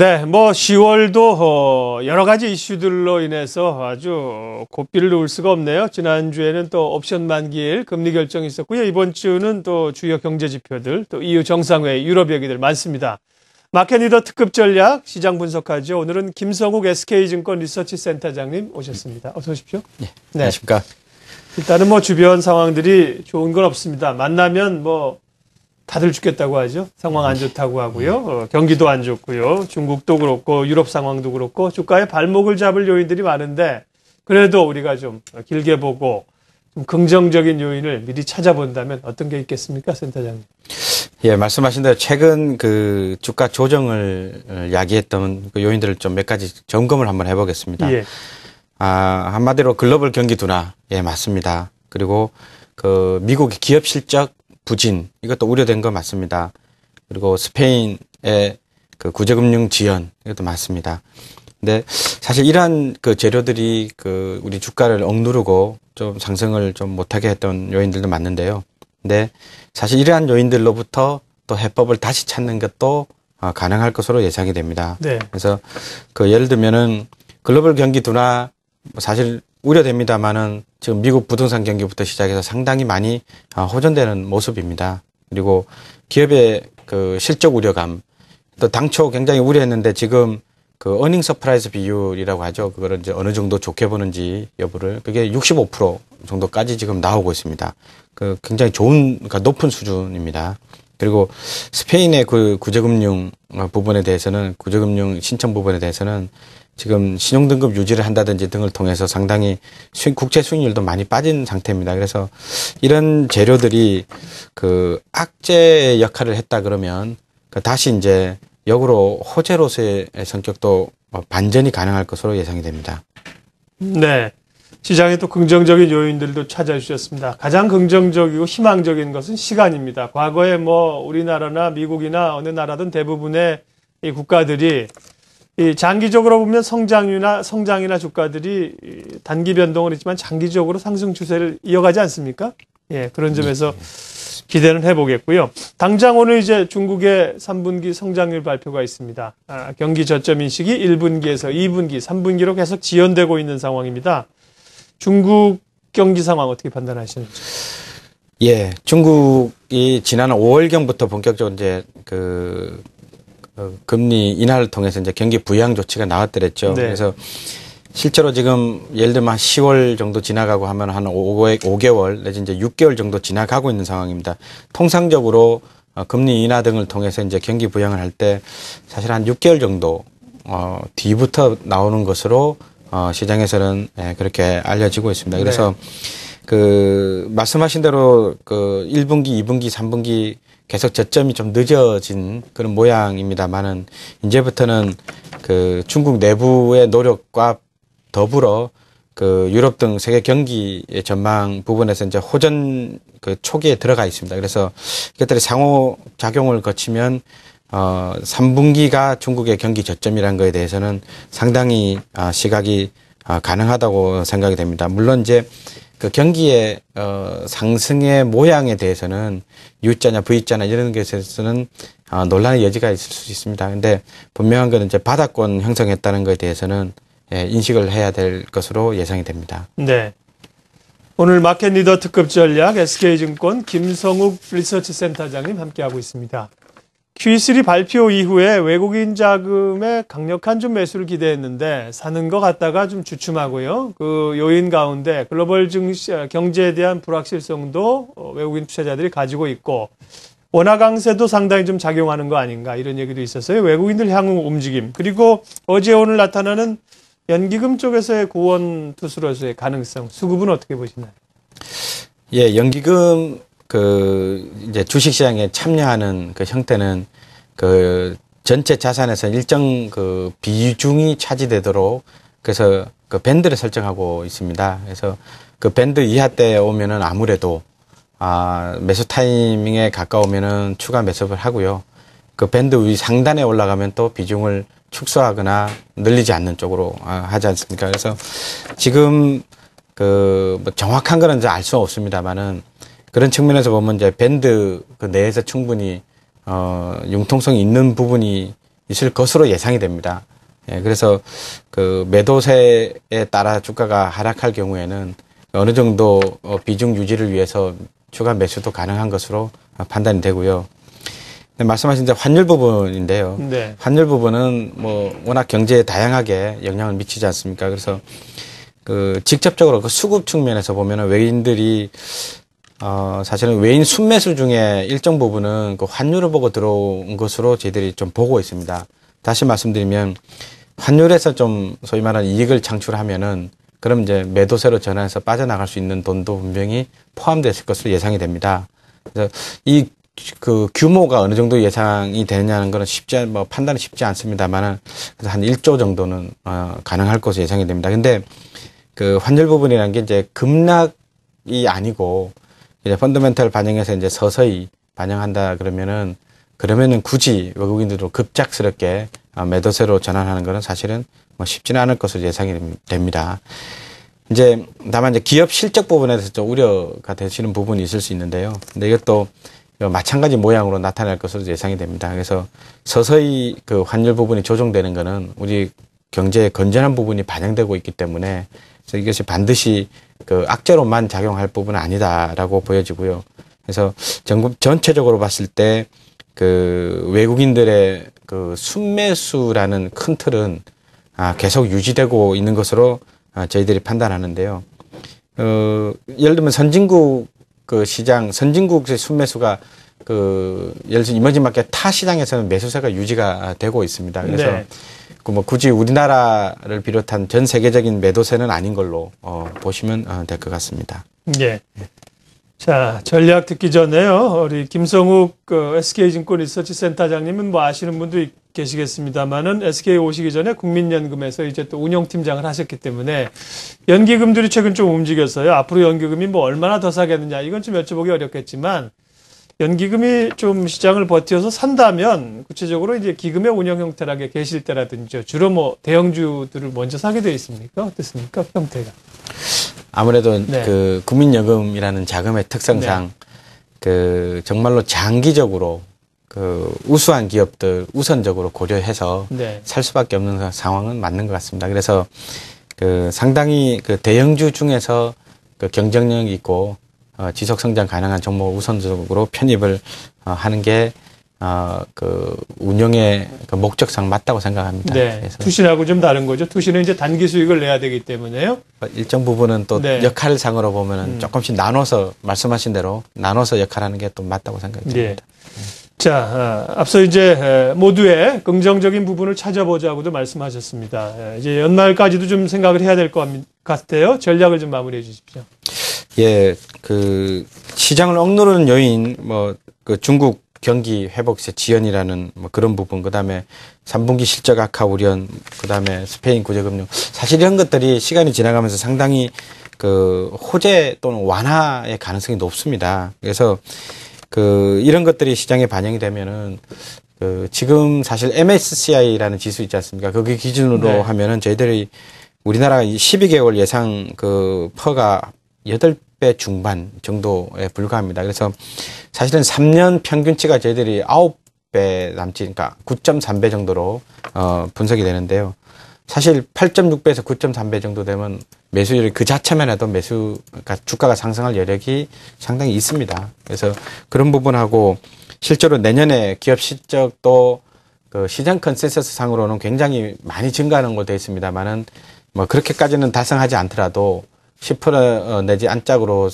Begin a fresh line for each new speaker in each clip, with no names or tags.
네, 뭐 10월도 여러 가지 이슈들로 인해서 아주 고삐를 놓을 수가 없네요. 지난주에는 또 옵션 만기일 금리 결정이 있었고요. 이번 주는 또 주요 경제 지표들, 또 EU 정상회의, 유럽 얘기들 많습니다. 마켓 리더 특급 전략 시장 분석하죠. 오늘은 김성욱 SK증권 리서치 센터장님 오셨습니다. 어서 오십시오.
네, 안녕하십니까.
일단은 뭐 주변 상황들이 좋은 건 없습니다. 만나면 뭐 다들 죽겠다고 하죠. 상황 안 좋다고 하고요. 경기도 안 좋고요. 중국도 그렇고 유럽 상황도 그렇고 주가에 발목을 잡을 요인들이 많은데 그래도 우리가 좀 길게 보고 좀 긍정적인 요인을 미리 찾아본다면 어떤 게 있겠습니까, 센터장님?
예, 말씀하신 대로 최근 그 주가 조정을 야기했던 그 요인들을 좀 몇 가지 점검을 한번 해보겠습니다.
예.
한마디로 글로벌 경기 둔화, 예, 맞습니다. 그리고 그 미국의 기업 실적 부진, 이것도 우려된 거 맞습니다. 그리고 스페인의 그 구제금융 지연, 이것도 맞습니다. 근데 사실 이러한 그 재료들이 그 우리 주가를 억누르고 좀 상승을 좀 못하게 했던 요인들도 맞는데요. 근데 사실 이러한 요인들로부터 또 해법을 다시 찾는 것도 가능할 것으로 예상이 됩니다.
네.
그래서 그 예를 들면은 글로벌 경기 둔화 사실 우려됩니다만은 지금 미국 부동산 경기부터 시작해서 상당히 많이 호전되는 모습입니다. 그리고 기업의 그 실적 우려감, 또 당초 굉장히 우려했는데 지금 그 어닝 서프라이즈 비율이라고 하죠. 그거를 이제 어느 정도 좋게 보는지 여부를, 그게 65% 정도까지 지금 나오고 있습니다. 그 굉장히 좋은, 그러니까 높은 수준입니다. 그리고 스페인의 그 구제금융 부분에 대해서는, 구제금융 신청 부분에 대해서는 지금 신용등급 유지를 한다든지 등을 통해서 상당히 국채 수익률도 많이 빠진 상태입니다. 그래서 이런 재료들이 그 악재의 역할을 했다 그러면 다시 이제 역으로 호재로서의 성격도 반전이 가능할 것으로 예상이 됩니다.
네. 시장에 또 긍정적인 요인들도 찾아주셨습니다. 가장 긍정적이고 희망적인 것은 시간입니다. 과거에 뭐 우리나라나 미국이나 어느 나라든 대부분의 이 국가들이 이 장기적으로 보면 성장이나 주가들이 단기 변동은 있지만 장기적으로 상승 추세를 이어가지 않습니까? 예, 그런 점에서 기대는 해보겠고요. 당장 오늘 이제 중국의 3분기 성장률 발표가 있습니다. 경기 저점 인식이 1분기에서 2분기, 3분기로 계속 지연되고 있는 상황입니다. 중국 경기 상황 어떻게 판단하시는지?
예, 중국이 지난 5월경부터 본격적으로 이제 금리 인하를 통해서 이제 경기 부양 조치가 나왔더랬죠.
네.
그래서 실제로 지금 예를 들면 한 10월 정도 지나가고 하면 한 5개월 내지 이제 6개월 정도 지나가고 있는 상황입니다. 통상적으로 금리 인하 등을 통해서 이제 경기 부양을 할 때 사실 한 6개월 정도 뒤부터 나오는 것으로 시장에서는 그렇게 알려지고 있습니다. 그래서 그 말씀하신 대로 그 1분기, 2분기, 3분기 계속 저점이 좀 늦어진 그런 모양입니다만은 이제부터는 그 중국 내부의 노력과 더불어 그 유럽 등 세계 경기의 전망 부분에서 이제 호전 그 초기에 들어가 있습니다. 그래서 이것들이 상호 작용을 거치면 3분기가 중국의 경기 저점이라는 거에 대해서는 상당히 시각이 가능하다고 생각이 됩니다. 물론 이제 그 경기의 상승의 모양에 대해서는 U자냐 V자냐 이런 것에서는 논란의 여지가 있을 수 있습니다. 근데 분명한 것은 이제 바닥권 형성했다는 것에 대해서는 인식을 해야 될 것으로 예상이 됩니다.
네. 오늘 마켓 리더 특급 전략 SK증권 김성욱 리서치 센터장님 함께하고 있습니다. Q3 발표 이후에 외국인 자금의 강력한 좀 매수를 기대했는데 사는 것 같다가 좀 주춤하고요. 그 요인 가운데 글로벌 경제에 대한 불확실성도 외국인 투자자들이 가지고 있고 원화 강세도 상당히 좀 작용하는 거 아닌가 이런 얘기도 있었어요. 외국인들 향후 움직임 그리고 어제 오늘 나타나는 연기금 쪽에서의 고원 투수로서의 가능성 수급은 어떻게 보시나요?
예, 연기금 이제 주식시장에 참여하는 그 형태는 그 전체 자산에서 일정 그 비중이 차지되도록 그래서 그 밴드를 설정하고 있습니다. 그래서 그 밴드 이하 때 오면은 아무래도 매수 타이밍에 가까우면은 추가 매수를 하고요. 그 밴드 위 상단에 올라가면 또 비중을 축소하거나 늘리지 않는 쪽으로 하지 않습니까? 그래서 지금 뭐 정확한 거는 이제 알 수 없습니다만은 그런 측면에서 보면 이제 밴드 그 내에서 충분히 융통성이 있는 부분이 있을 것으로 예상이 됩니다. 예, 그래서 그 매도세에 따라 주가가 하락할 경우에는 어느 정도 비중 유지를 위해서 추가 매수도 가능한 것으로 판단이 되고요. 말씀하신 이제 환율 부분인데요.
네.
환율 부분은 뭐 워낙 경제에 다양하게 영향을 미치지 않습니까? 그래서 그 직접적으로 그 수급 측면에서 보면은 외인들이 사실은 외인 순매수 중에 일정 부분은 그 환율을 보고 들어온 것으로 저희들이 좀 보고 있습니다. 다시 말씀드리면 환율에서 좀 소위 말하는 이익을 창출하면은 그럼 이제 매도세로 전환해서 빠져나갈 수 있는 돈도 분명히 포함됐을 것으로 예상이 됩니다. 그래서 이 그 규모가 어느 정도 예상이 되느냐는 거는 판단이 쉽지 않습니다만은 그래서 한 1조 정도는 가능할 것으로 예상이 됩니다. 근데 그 환율 부분이라는 게 이제 급락이 아니고 이제 펀더멘털 반영해서 이제 서서히 반영한다 그러면은 굳이 외국인들도 급작스럽게 매도세로 전환하는 것은 사실은 뭐 쉽지는 않을 것으로 예상이 됩니다. 이제 다만 이제 기업 실적 부분에 대해서 좀 우려가 되시는 부분이 있을 수 있는데요. 근데 이것도 마찬가지 모양으로 나타날 것으로 예상이 됩니다. 그래서 서서히 그 환율 부분이 조정되는 것은 우리 경제의 건전한 부분이 반영되고 있기 때문에 그래서 이것이 반드시 그 악재로만 작용할 부분은 아니다라고 보여지고요. 그래서 전체적으로 봤을 때 그 외국인들의 그 순매수라는 큰 틀은 계속 유지되고 있는 것으로 저희들이 판단하는데요. 예를 들면 선진국 그 시장, 선진국의 순매수가 예를 들어 이머징 마켓 타 시장에서는 매수세가 유지가 되고 있습니다. 그래서
네.
뭐 굳이 우리나라를 비롯한 전 세계적인 매도세는 아닌 걸로 보시면 될 것 같습니다.
예. 자, 전략 듣기 전에요. 우리 김성욱 SK증권 리서치 센터장님은 뭐 아시는 분도 계시겠습니다만은 SK 오시기 전에 국민연금에서 이제 또 운영팀장을 하셨기 때문에 연기금들이 최근 좀 움직였어요. 앞으로 연기금이 뭐 얼마나 더 사겠느냐 이건 좀 여쭤보기 어렵겠지만 연기금이 좀 시장을 버텨서 산다면 구체적으로 이제 기금의 운영 형태라게 계실 때라든지 주로 뭐 대형주들을 먼저 사게 되어 있습니까? 어떻습니까? 형태가.
아무래도
네.
그 국민연금이라는 자금의 특성상
네.
그 정말로 장기적으로 그 우수한 기업들 우선적으로 고려해서
네.
살 수밖에 없는 상황은 맞는 것 같습니다. 그래서 그 상당히 그 대형주 중에서 그 경쟁력 있고 지속 성장 가능한 종목을 우선적으로 편입을 하는 게 그 운영의 그 목적상 맞다고 생각합니다.
네.
그래서
투신하고 좀 다른 거죠. 투신은 이제 단기 수익을 내야 되기 때문에요.
일정 부분은 또
네.
역할상으로 보면은 조금씩 나눠서 말씀하신 대로 나눠서 역할하는 게 또 맞다고 생각이
네.
듭니다.
자, 앞서 이제 모두의 긍정적인 부분을 찾아보자고도 말씀하셨습니다. 이제 연말까지도 좀 생각을 해야 될 것 같아요. 전략을 좀 마무리해 주십시오.
예, 그 시장을 억누르는 요인 그 중국 경기 회복세 지연이라는 그런 부분, 그다음에 3분기 실적 악화 우려, 그다음에 스페인 구제금융, 사실 이런 것들이 시간이 지나가면서 상당히 그 호재 또는 완화의 가능성이 높습니다. 그래서 이런 것들이 시장에 반영이 되면은 지금 사실 MSCI라는 지수 있지 않습니까? 거기 기준으로
네.
하면은 저희들이 우리나라 12개월 예상 퍼가 8배 중반 정도에 불과합니다. 그래서 사실은 3년 평균치가 저희들이 9배 남짓, 그러니까 9.3배 정도로 분석이 되는데요. 사실 8.6배에서 9.3배 정도 되면 매수율이 그 자체만 해도 그러니까 주가가 상승할 여력이 상당히 있습니다. 그래서 그런 부분하고 실제로 내년에 기업 실적도 그 시장 컨센서스 상으로는 굉장히 많이 증가하는 걸로 되어 있습니다만은 그렇게까지는 달성하지 않더라도 10% 내지 안짝으로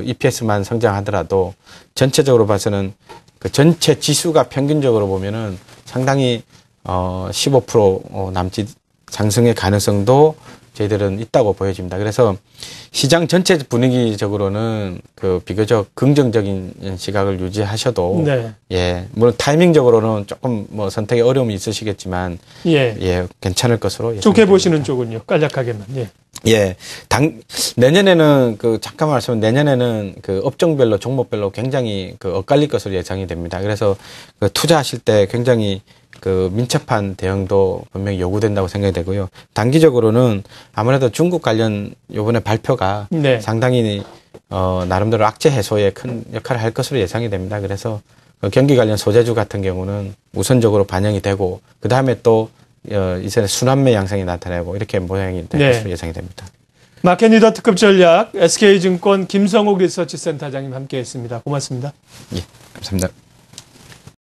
EPS만 성장하더라도 전체적으로 봐서는 그 전체 지수가 평균적으로 보면은 상당히 15% 남짓 상승의 가능성도 저희들은 있다고 보여집니다. 그래서 시장 전체 분위기적으로는 비교적 긍정적인 시각을 유지하셔도
네.
예, 물론 타이밍적으로는 조금 선택에 어려움이 있으시겠지만
예,
괜찮을 것으로
좋게 보시는 쪽은요. 간략하게만. 예.
예, 내년에는 잠깐 말씀은 내년에는 업종별로 종목별로 굉장히 엇갈릴 것으로 예상이 됩니다. 그래서 투자하실 때 굉장히 민첩한 대응도 분명히 요구된다고 생각이 되고요. 단기적으로는 아무래도 중국 관련 요번에 발표가
네.
상당히 나름대로 악재 해소에 큰 역할을 할 것으로 예상이 됩니다. 그래서 경기 관련 소재주 같은 경우는 우선적으로 반영이 되고 그 다음에 또 이전에 순환매 양상이 나타나고 이렇게 모양이 될 것으로 예상이 됩니다.
마켓리더 특급 전략 SK증권 김성욱 리서치센터장님 함께했습니다. 고맙습니다.
예, 감사합니다.